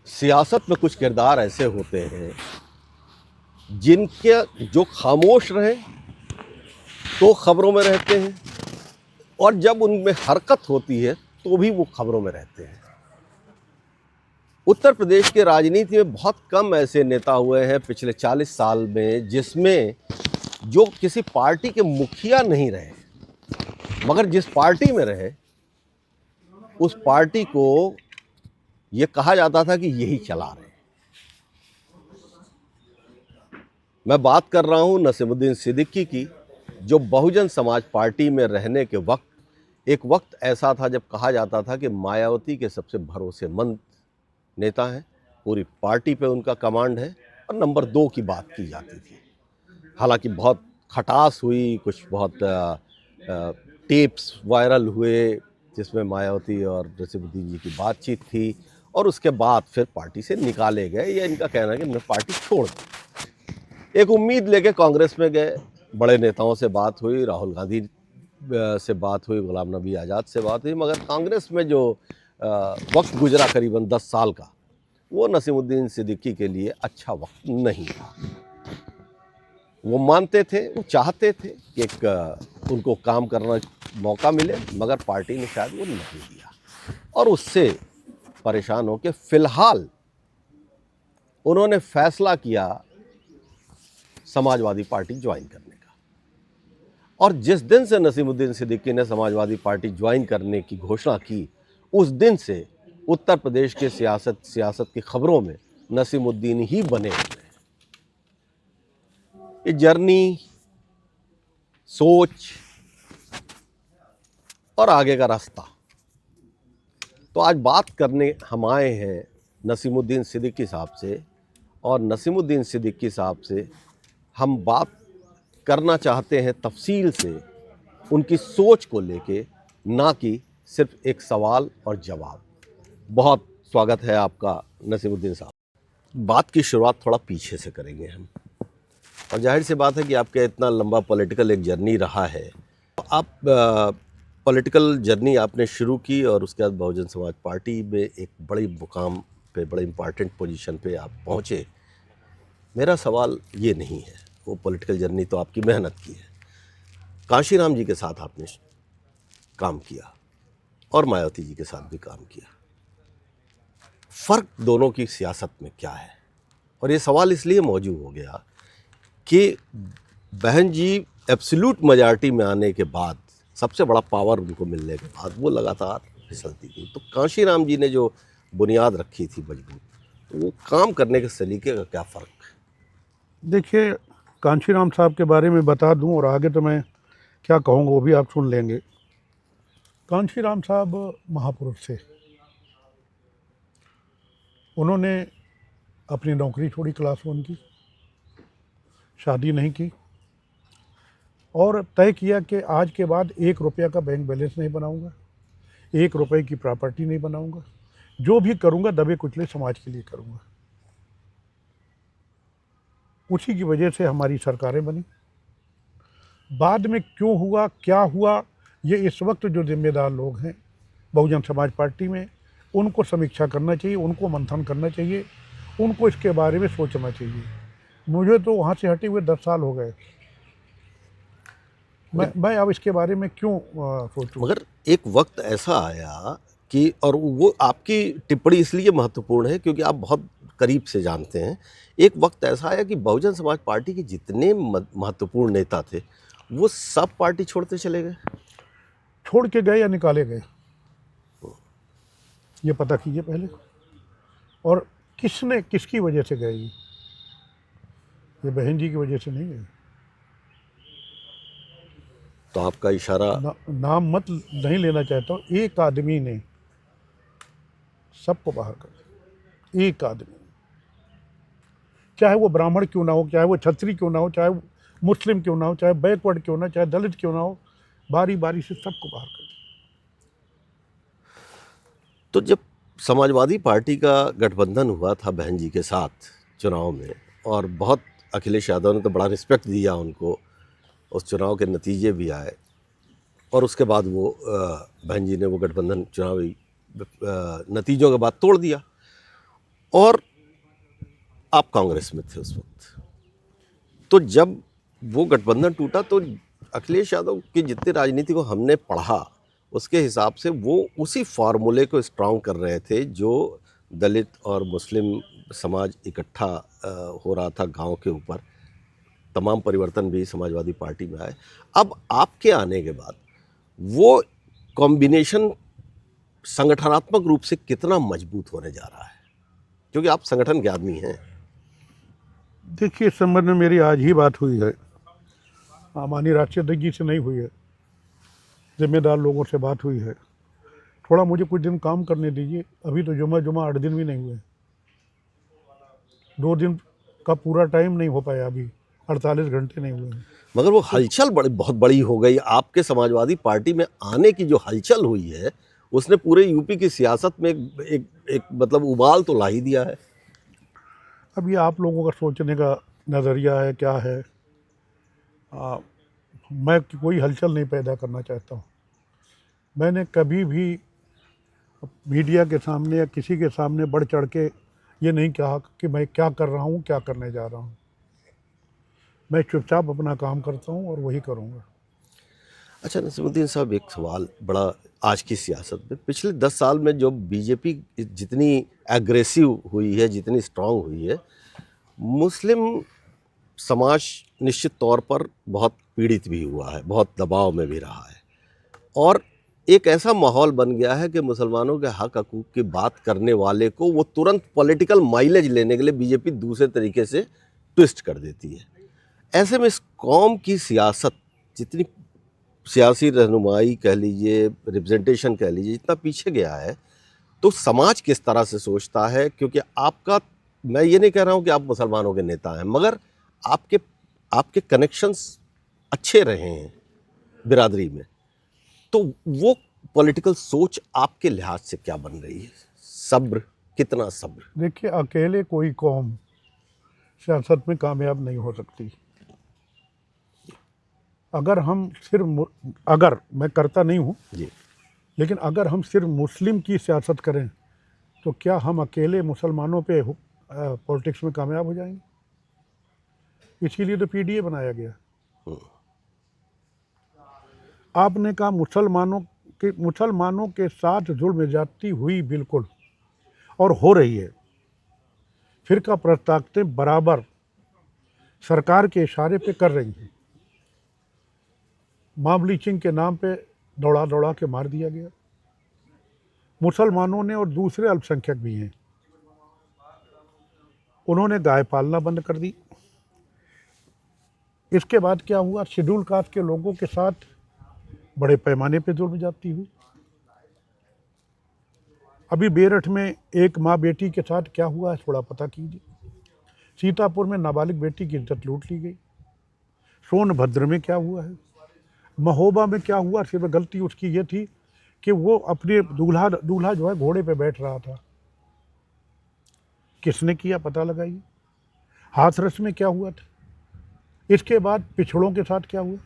सियासत में कुछ किरदार ऐसे होते हैं जिनके जो खामोश रहे तो खबरों में रहते हैं, और जब उनमें हरकत होती है तो भी वो खबरों में रहते हैं। उत्तर प्रदेश के राजनीति में बहुत कम ऐसे नेता हुए हैं पिछले 40 साल में जिसमें जो किसी पार्टी के मुखिया नहीं रहे, मगर जिस पार्टी में रहे उस पार्टी को ये कहा जाता था कि यही चला रहे हैं। मैं बात कर रहा हूं नसीमुद्दीन सिद्दीकी की, जो बहुजन समाज पार्टी में रहने के वक्त एक वक्त ऐसा था जब कहा जाता था कि मायावती के सबसे भरोसेमंद नेता हैं, पूरी पार्टी पे उनका कमांड है, और नंबर 2 की बात की जाती थी। हालांकि बहुत खटास हुई, कुछ बहुत टेप्स वायरल हुए जिसमें मायावती और नसीमुद्दीन जी की बातचीत थी, और उसके बाद फिर पार्टी से निकाले गए। ये इनका कहना है कि हमने पार्टी छोड़ दी। एक उम्मीद लेके कांग्रेस में गए, बड़े नेताओं से बात हुई, राहुल गांधी से बात हुई, गुलाम नबी आज़ाद से बात हुई, मगर कांग्रेस में जो वक्त गुजरा करीबन 10 साल का, वो नसीमुद्दीन सिद्दीकी के लिए अच्छा वक्त नहीं था। वो मानते थे, वो चाहते थे कि एक उनको काम करना मौका मिले, मगर पार्टी ने शायद वो नहीं दिया, और उससे परेशान होकर फिलहाल उन्होंने फैसला किया समाजवादी पार्टी ज्वाइन करने का। और जिस दिन से नसीमुद्दीन सिद्दीकी ने समाजवादी पार्टी ज्वाइन करने की घोषणा की, उस दिन से उत्तर प्रदेश के सियासत की खबरों में नसीमुद्दीन ही बने हुए हैं। ये जर्नी, सोच और आगे का रास्ता, तो आज बात करने हम आए हैं नसीमुद्दीन सिद्दीकी साहब से, और नसीमुद्दीन सिद्दीकी साहब से हम बात करना चाहते हैं तफसील से उनकी सोच को लेके, ना कि सिर्फ एक सवाल और जवाब। बहुत स्वागत है आपका नसीमुद्दीन साहब। बात की शुरुआत थोड़ा पीछे से करेंगे हम, और जाहिर सी बात है कि आपका इतना लंबा पॉलिटिकल एक जर्नी रहा है। आप पॉलिटिकल जर्नी आपने शुरू की और उसके बाद बहुजन समाज पार्टी में एक बड़ी मुकाम पे, बड़े इम्पॉर्टेंट पोजीशन पे आप पहुँचे। मेरा सवाल ये नहीं है, वो पॉलिटिकल जर्नी तो आपकी मेहनत की है, कांशीराम जी के साथ आपने काम किया और मायावती जी के साथ भी काम किया। फ़र्क दोनों की सियासत में क्या है? और ये सवाल इसलिए मौजूद हो गया कि बहन जी एब्सोल्यूट मेजॉरिटी में आने के बाद, सबसे बड़ा पावर उनको मिलने के बाद, वो लगातार फिसलती थी। तो कांशीराम जी ने जो बुनियाद रखी थी मजबूत, तो वो काम करने के सलीके का क्या फ़र्क है? देखिए, कांशीराम साहब के बारे में बता दूं, और आगे तो मैं क्या कहूँगा वो भी आप सुन लेंगे। कांशीराम साहब महापुरुष थे। उन्होंने अपनी नौकरी छोड़ी क्लास 1 की, शादी नहीं की, और तय किया कि आज के बाद 1 रुपया का बैंक बैलेंस नहीं बनाऊंगा, 1 रुपये की प्रॉपर्टी नहीं बनाऊंगा, जो भी करूंगा दबे कुचले समाज के लिए करूंगा। उसी की वजह से हमारी सरकारें बनी। बाद में क्यों हुआ, क्या हुआ, ये इस वक्त जो जिम्मेदार लोग हैं बहुजन समाज पार्टी में, उनको समीक्षा करना चाहिए, उनको मंथन करना चाहिए, उनको इसके बारे में सोचना चाहिए। मुझे तो वहाँ से हटे हुए 10 साल हो गए। मैं अब इसके बारे में क्यों सोचूं? मगर एक वक्त ऐसा आया कि, और वो आपकी टिप्पणी इसलिए महत्वपूर्ण है क्योंकि आप बहुत करीब से जानते हैं, एक वक्त ऐसा आया कि बहुजन समाज पार्टी के जितने महत्वपूर्ण नेता थे वो सब पार्टी छोड़ते चले गए। छोड़ के गए या निकाले गए, ये पता कीजिए पहले। और किसने, किसकी वजह से गए? ये बहन जी की वजह से नहीं गए। तो आपका इशारा नाम मत नहीं लेना चाहता हूँ। एक आदमी ने सबको बाहर कर दिया, एक आदमी, चाहे वो ब्राह्मण क्यों ना हो, चाहे वो क्षत्रिय क्यों ना हो, चाहे वो मुस्लिम क्यों ना हो, चाहे बैकवर्ड क्यों ना, चाहे दलित क्यों ना हो, बारी बारी से सबको बाहर कर दिया। तो जब समाजवादी पार्टी का गठबंधन हुआ था बहन जी के साथ चुनाव में, और बहुत अखिलेश यादव ने तो बड़ा रिस्पेक्ट दिया उनको, उस चुनाव के नतीजे भी आए, और उसके बाद वो बहन जी ने वो गठबंधन चुनावी नतीजों के बाद तोड़ दिया। और आप कांग्रेस में थे उस वक्त। तो जब वो गठबंधन टूटा तो अखिलेश यादव की जितनी राजनीति को हमने पढ़ा उसके हिसाब से वो उसी फार्मूले को स्ट्रांग कर रहे थे जो दलित और मुस्लिम समाज इकट्ठा हो रहा था गांव के ऊपर। तमाम परिवर्तन भी समाजवादी पार्टी में आए। अब आपके आने के बाद वो कॉम्बिनेशन संगठनात्मक रूप से कितना मजबूत होने जा रहा है, क्योंकि आप संगठन के आदमी हैं। देखिए, इस संबंध में मेरी आज ही बात हुई है, माननीय राष्ट्रीय अध्यक्ष जी से नहीं हुई है, जिम्मेदार लोगों से बात हुई है। थोड़ा मुझे कुछ दिन काम करने दीजिए, अभी तो जुमा 8 दिन भी नहीं हुए, 2 दिन का पूरा टाइम नहीं हो पाया, अभी 48 घंटे नहीं हुए हैं। मगर वो हलचल बहुत बड़ी हो गई। आपके समाजवादी पार्टी में आने की जो हलचल हुई है उसने पूरे यूपी की सियासत में एक मतलब उबाल तो ला ही दिया है। अब ये आप लोगों का सोचने का नज़रिया है, क्या है। मैं कोई हलचल नहीं पैदा करना चाहता हूँ। मैंने कभी भी मीडिया के सामने या किसी के सामने बढ़ चढ़ के ये नहीं कहा कि मैं क्या कर रहा हूँ, क्या करने जा रहा हूँ। मैं चुपचाप अपना काम करता हूँ और वही करूँगा। अच्छा नसीमुद्दीन साहब, एक सवाल बड़ा आज की सियासत में, पिछले 10 साल में जो बीजेपी जितनी एग्रेसिव हुई है, जितनी स्ट्रांग हुई है, मुस्लिम समाज निश्चित तौर पर बहुत पीड़ित भी हुआ है, बहुत दबाव में भी रहा है, और एक ऐसा माहौल बन गया है कि मुसलमानों के हक हकूक़ की बात करने वाले को वो तुरंत पॉलिटिकल माइलेज लेने के लिए बीजेपी दूसरे तरीके से ट्विस्ट कर देती है। ऐसे में इस कौम की सियासत, जितनी सियासी रहनुमाई कह लीजिए, रिप्रेजेंटेशन कह लीजिए, जितना पीछे गया है, तो समाज किस तरह से सोचता है? क्योंकि आपका, मैं ये नहीं कह रहा हूँ कि आप मुसलमानों के नेता हैं, मगर आपके कनेक्शंस अच्छे रहे हैं बिरादरी में, तो वो पॉलिटिकल सोच आपके लिहाज से क्या बन रही है? सब्र, कितना सब्र? देखिए, अकेले कोई कौम सियासत में कामयाब नहीं हो सकती। अगर हम अगर मैं करता नहीं हूँ, जी, लेकिन अगर हम सिर्फ मुस्लिम की सियासत करें तो क्या हम अकेले मुसलमानों पे पॉलिटिक्स में कामयाब हो जाएंगे? इसीलिए तो पीडीए बनाया गया। आपने कहा मुसलमानों के साथ जुल्म ज्यादती हुई, बिल्कुल, और हो रही है। फिरका प्रताकतें बराबर सरकार के इशारे पे कर रही हैं। मॉब लिंचिंग के नाम पे दौड़ा दौड़ा के मार दिया गया। मुसलमानों ने, और दूसरे अल्पसंख्यक भी हैं, उन्होंने गाय पालना बंद कर दी। इसके बाद क्या हुआ? शेड्यूल कास्ट के लोगों के साथ बड़े पैमाने पे जुल्म ज्यादती हुई। अभी बेरठ में एक माँ बेटी के साथ क्या हुआ है, थोड़ा पता कीजिए। सीतापुर में नाबालिग बेटी की इज्जत लूट ली गई। सोनभद्र में क्या हुआ है, महोबा में क्या हुआ? सिर्फ गलती उसकी ये थी कि वो अपने दूल्हा जो है घोड़े पे बैठ रहा था। किसने किया, पता लगाइए। हाथरस में क्या हुआ था? इसके बाद पिछड़ों के साथ क्या हुआ?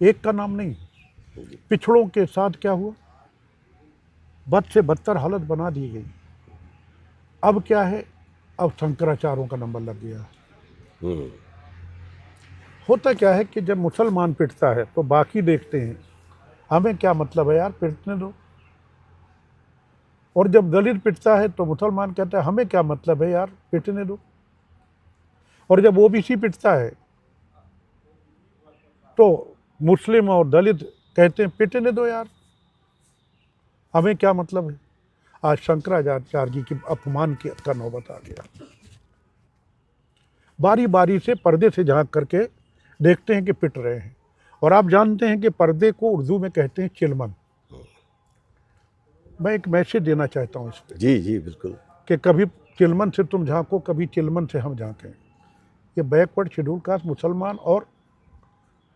एक का नाम नहीं, पिछड़ों के साथ क्या हुआ? बद से बदतर हालत बना दी गई। अब क्या है? अब शंकराचार्यों का नंबर लग गया। होता क्या है कि जब मुसलमान पिटता है तो बाकी देखते हैं, हमें क्या मतलब है यार, पिटने दो। और जब दलित पिटता है तो मुसलमान कहता है हमें क्या मतलब है यार, पिटने दो। और जब ओबीसी पिटता है तो मुस्लिम और दलित कहते हैं पिटने दो यार, हमें क्या मतलब है। आज शंकराचार्य जी की अपमान का नौबत आ गया। बारी बारी से पर्दे से झांक करके देखते हैं कि पिट रहे हैं। और आप जानते हैं कि पर्दे को उर्दू में कहते हैं चिलमन। मैं एक मैसेज देना चाहता हूँ इस पर। जी जी बिल्कुल। कि कभी चिलमन से तुम झांको, कभी चिलमन से हम झांकें। ये बैकवर्ड शेड्यूल कास्ट मुसलमान और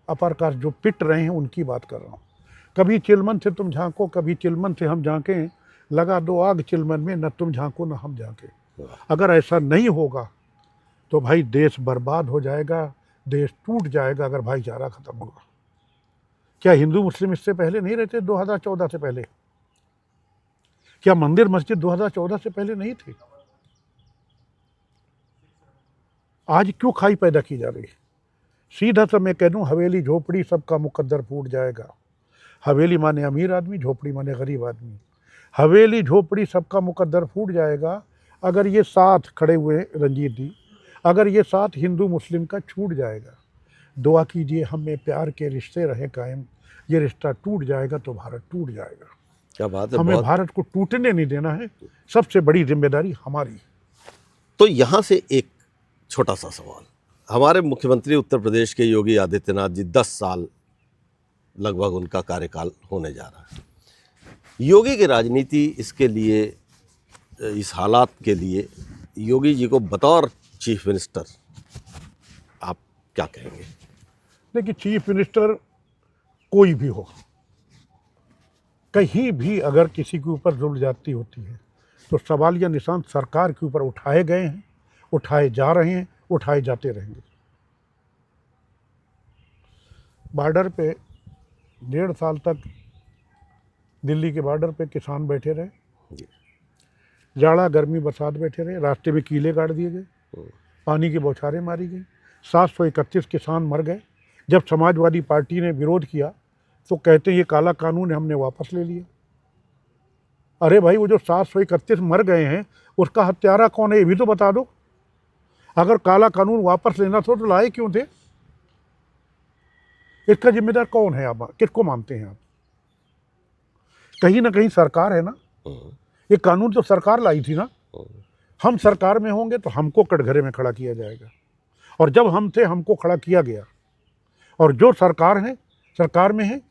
अपर कास्ट जो पिट रहे हैं उनकी बात कर रहा हूँ। कभी चिलमन से तुम झांको, कभी चिलमन से हम झांकें, लगा दो आग चिलमन में, न तुम झांको न हम झांकें। अगर ऐसा नहीं होगा तो भाई देश बर्बाद हो जाएगा, देश टूट जाएगा अगर भाईचारा खत्म होगा। क्या हिंदू मुस्लिम इससे पहले नहीं रहते? 2014 से पहले क्या मंदिर मस्जिद 2014 से पहले नहीं थे? आज क्यों खाई पैदा की जा रही है? सीधा सा मैं कह दूं, हवेली झोपड़ी सबका मुकद्दर फूट जाएगा। हवेली माने अमीर आदमी, झोपड़ी माने गरीब आदमी। हवेली झोपड़ी सबका मुकद्दर फूट जाएगा अगर ये साथ खड़े हुए रंजीत जी, अगर ये साथ हिंदू मुस्लिम का छूट जाएगा। दुआ कीजिए हम में प्यार के रिश्ते रहे कायम, ये रिश्ता टूट जाएगा तो भारत टूट जाएगा। क्या बात है, हमें बहुत। भारत को टूटने नहीं देना है, सबसे बड़ी जिम्मेदारी हमारी। तो यहाँ से एक छोटा सा सवाल, हमारे मुख्यमंत्री उत्तर प्रदेश के योगी आदित्यनाथ जी 10 साल लगभग उनका कार्यकाल होने जा रहा है। योगी की राजनीति इसके लिए, इस हालात के लिए योगी जी को बतौर चीफ मिनिस्टर आप क्या कहेंगे? देखिए, चीफ मिनिस्टर कोई भी हो, कहीं भी अगर किसी के ऊपर जुल्म ज्यादती होती है तो सवालिया निशान सरकार के ऊपर उठाए गए हैं, उठाए जा रहे हैं, उठाए जाते रहेंगे। बॉर्डर पे 1.5 साल तक दिल्ली के बॉर्डर पे किसान बैठे रहे, जाड़ा गर्मी बरसात बैठे रहे, रास्ते में कीले गाड़ दिए गए, पानी की बौछारें मारी गई, 731 किसान मर गए। जब समाजवादी पार्टी ने विरोध किया तो कहते ये काला कानून है, हमने वापस ले लिया। अरे भाई, वो जो 731 मर गए हैं उसका हत्यारा कौन है ये भी तो बता दो। अगर काला कानून वापस लेना था तो लाए क्यों थे? इसका जिम्मेदार कौन है? आप किसको मानते हैं? आप कहीं ना कहीं सरकार है ना, ये कानून तो सरकार लाई थी ना। हम सरकार में होंगे तो हमको कटघरे में खड़ा किया जाएगा, और जब हम थे हमको खड़ा किया गया, और जो सरकार है, सरकार में है,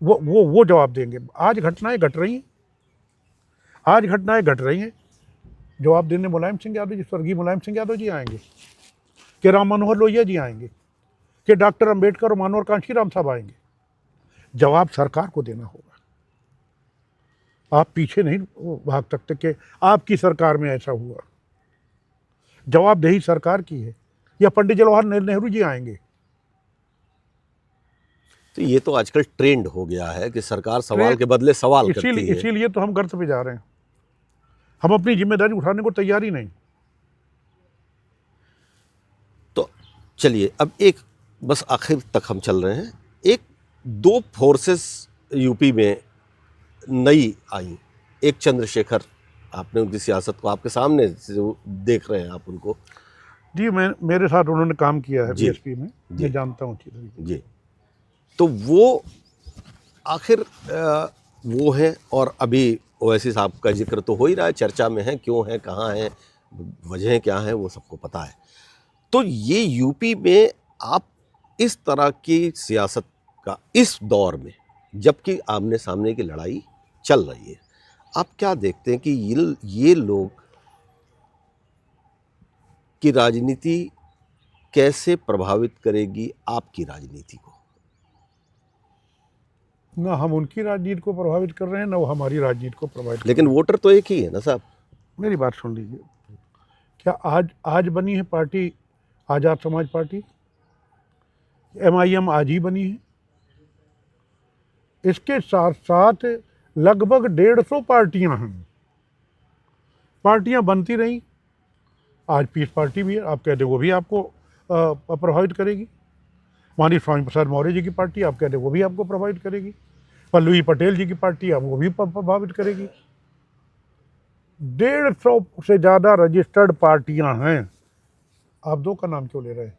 वो जवाब देंगे। आज घटनाएं घट रही हैं, आज घटनाएं घट रही हैं। जवाब देने मुलायम सिंह यादव जी, स्वर्गीय मुलायम सिंह यादव जी आएंगे, कि राम मनोहर लोहिया जी आएंगे, कि डॉक्टर अंबेडकर और मानवर कांशीराम साहब आएंगे। जवाब सरकार को देना होगा। आप पीछे नहीं भाग सकते कि आपकी सरकार में ऐसा हुआ। जवाबदेही सरकार की है, या पंडित जवाहरलाल नेहरू जी आएंगे। तो ये तो आजकल ट्रेंड हो गया है कि सरकार सवाल के बदले सवाल करती है। इसीलिए तो हम गर्त पे जा रहे हैं। हम अपनी जिम्मेदारी उठाने को तैयार ही नहीं। तो चलिए, अब एक बस आखिर तक हम चल रहे हैं। एक 2 फोर्सेस यूपी में नई आई, एक चंद्रशेखर, आपने उनकी सियासत को आपके सामने से देख रहे हैं आप उनको। जी, मेरे साथ उन्होंने काम किया है जी, बीएसपी में, मैं जानता हूँ चीज़ें। जी, तो वो आखिर वो हैं, और अभी ओवैसी साहब का जिक्र तो हो ही रहा है, चर्चा में है, क्यों है, कहाँ है, वजह क्या है, वो सबको पता है। तो ये यूपी में आप इस तरह की सियासत का इस दौर में, जबकि आमने सामने की लड़ाई चल रही है, आप क्या देखते हैं कि ये लोग की राजनीति कैसे प्रभावित करेगी आपकी राजनीति को? ना हम उनकी राजनीति को प्रभावित कर रहे हैं, ना वो हमारी राजनीति को प्रभावित कर लेकिन वोटर तो एक ही है ना साहब। मेरी बात सुन लीजिए, क्या आज बनी है पार्टी आज़ाद समाज पार्टी? MIM आज ही बनी है। इसके साथ साथ लगभग 150 पार्टियां हैं। पार्टियां बनती रहीं, आज पीस पार्टी भी है, आप कहते वो भी आपको प्रभावित करेगी। माननीय स्वामी प्रसाद मौर्य जी की पार्टी, आप कहते वो भी आपको प्रभावित करेगी। पल्लवी पटेल जी की पार्टी, आप वो भी प्रभावित करेगी। 150 से ज़्यादा रजिस्टर्ड पार्टियां हैं। आप 2 का नाम क्यों ले रहे हैं?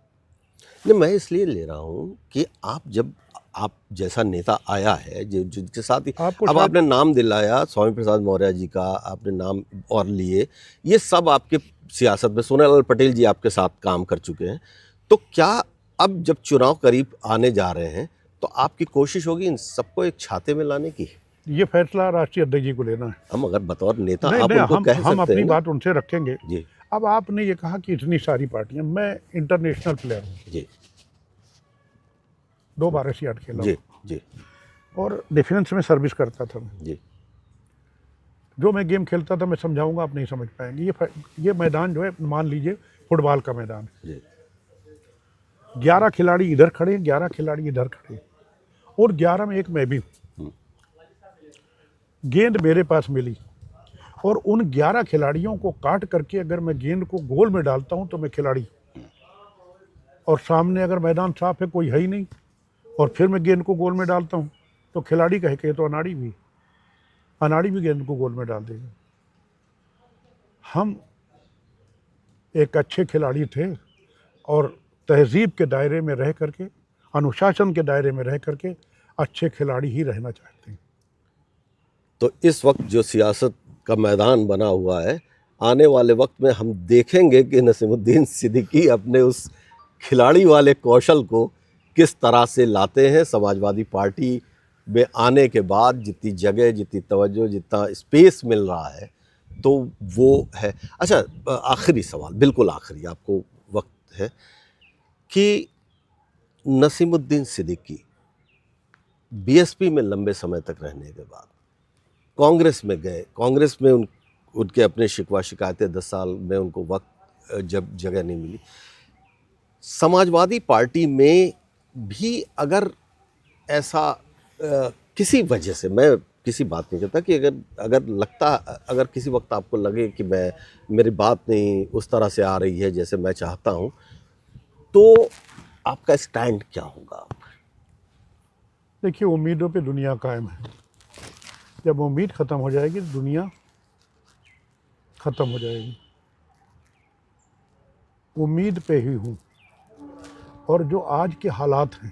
नहीं, मैं इसलिए ले रहा हूँ कि आप जैसा नेता आया है, जिसके साथ अब आपने नाम दिलाया, स्वामी प्रसाद मौर्य जी का आपने नाम और लिए, ये सब आपके सियासत में, सोनालाल पटेल जी आपके साथ काम कर चुके हैं। तो क्या अब जब चुनाव करीब आने जा रहे हैं तो आपकी कोशिश होगी इन सबको एक छाते में लाने की? ये फैसला राष्ट्रीय अध्यक्ष जी को लेना है। हम अगर बतौर नेता नहीं, आप नहीं, उनको कह सकते हैं, हम अपनी बात उनसे रखेंगे जी। अब आपने ये कहा कि इतनी सारी पार्टियां, मैं इंटरनेशनल प्लेयर हूँ जी, 2 बार एशियाड खेला जी, जी, और डिफेंस में सर्विस करता था। जी, जो मैं गेम खेलता था मैं समझाऊंगा, आप नहीं समझ पाएंगे। ये मैदान जो है, मान लीजिए फुटबॉल का मैदान है, जी, 11 खिलाड़ी इधर खड़े हैं, 11 खिलाड़ी इधर खड़े हैं, और 11 में एक मैं भी हूँ। गेंद मेरे पास मिली और उन 11 खिलाड़ियों को काट करके अगर मैं गेंद को गोल में डालता हूं तो मैं खिलाड़ी। और सामने अगर मैदान साफ है, कोई है ही नहीं, और फिर मैं गेंद को गोल में डालता हूँ, तो खिलाड़ी कहे कि तो अनाड़ी भी गेंद को गोल में डाल देगा। हम एक अच्छे खिलाड़ी थे और तहजीब के दायरे में रह करके, अनुशासन के दायरे में रह करके अच्छे खिलाड़ी ही रहना चाहते हैं। तो इस वक्त जो सियासत का मैदान बना हुआ है, आने वाले वक्त में हम देखेंगे कि नसीमुद्दीन सिद्दीकी अपने उस खिलाड़ी वाले कौशल को किस तरह से लाते हैं। समाजवादी पार्टी में आने के बाद जितनी जगह, जितनी तवज्जो, जितना स्पेस मिल रहा है, तो वो है। अच्छा, आखिरी सवाल, बिल्कुल आखिरी, आपको वक्त है, कि नसीमुद्दीन सिद्दीकी बीएसपी में लंबे समय तक रहने के बाद कांग्रेस में गए, कांग्रेस में उनके अपने शिकवा शिकायतें, 10 साल में उनको वक्त जब जगह नहीं मिली, समाजवादी पार्टी में भी अगर ऐसा किसी वजह से, मैं किसी बात नहीं करता, कि अगर किसी वक्त आपको लगे कि मेरी बात नहीं उस तरह से आ रही है जैसे मैं चाहता हूँ, तो आपका स्टैंड क्या होगा? देखिए, उम्मीदों पे दुनिया कायम है। जब उम्मीद ख़त्म हो जाएगी तो दुनिया ख़त्म हो जाएगी। उम्मीद पे ही हूँ, और जो आज के हालात हैं,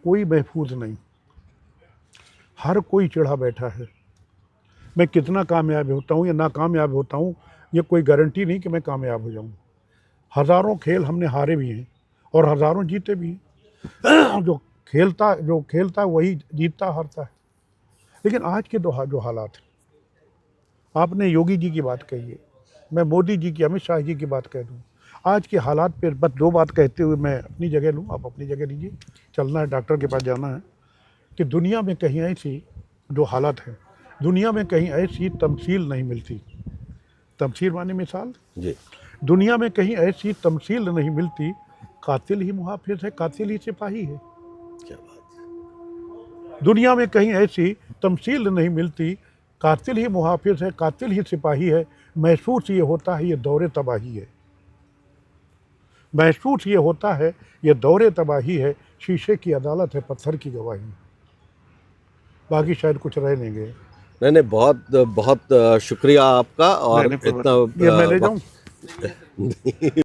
कोई महफूज नहीं, हर कोई चिढ़ा बैठा है। मैं कितना कामयाब होता हूँ या नाकामयाब होता हूँ, ये कोई गारंटी नहीं कि मैं कामयाब हो जाऊँ। हज़ारों खेल हमने हारे भी हैं और हज़ारों जीते भी हैं। जो खेलता है वही जीतता हारता है। लेकिन आज के जो हालात हैं, आपने योगी जी की बात कही है, मैं मोदी जी की, अमित शाह जी की बात कह दूँ। आज के हालात पे बस 2 बात कहते हुए मैं अपनी जगह लूँ, आप अपनी जगह लीजिए। चलना है, डॉक्टर के पास जाना है। कि दुनिया में कहीं ऐसी जो हालत है, दुनिया में कहीं ऐसी तमसील नहीं मिलती। तमसील माने मिसाल जी। दुनिया में कहीं ऐसी तमसील नहीं मिलती। कातिल ही मुहाफिज है, कातिल ही सिपाही है। क्या बात है। दुनिया में कहीं ऐसी तमसील नहीं मिलती। कातिल ही मुहाफिज है, कातिल ही सिपाही है। महसूस ये होता है ये दौरे तबाही है। महसूस ये होता है ये दौरे तबाही है। शीशे की अदालत है, पत्थर की गवाही। बाकी शायद कुछ रह नहीं गए। नहीं, बहुत बहुत शुक्रिया आपका। और नहीं, इतना ये मैं ले जाऊं? वक्त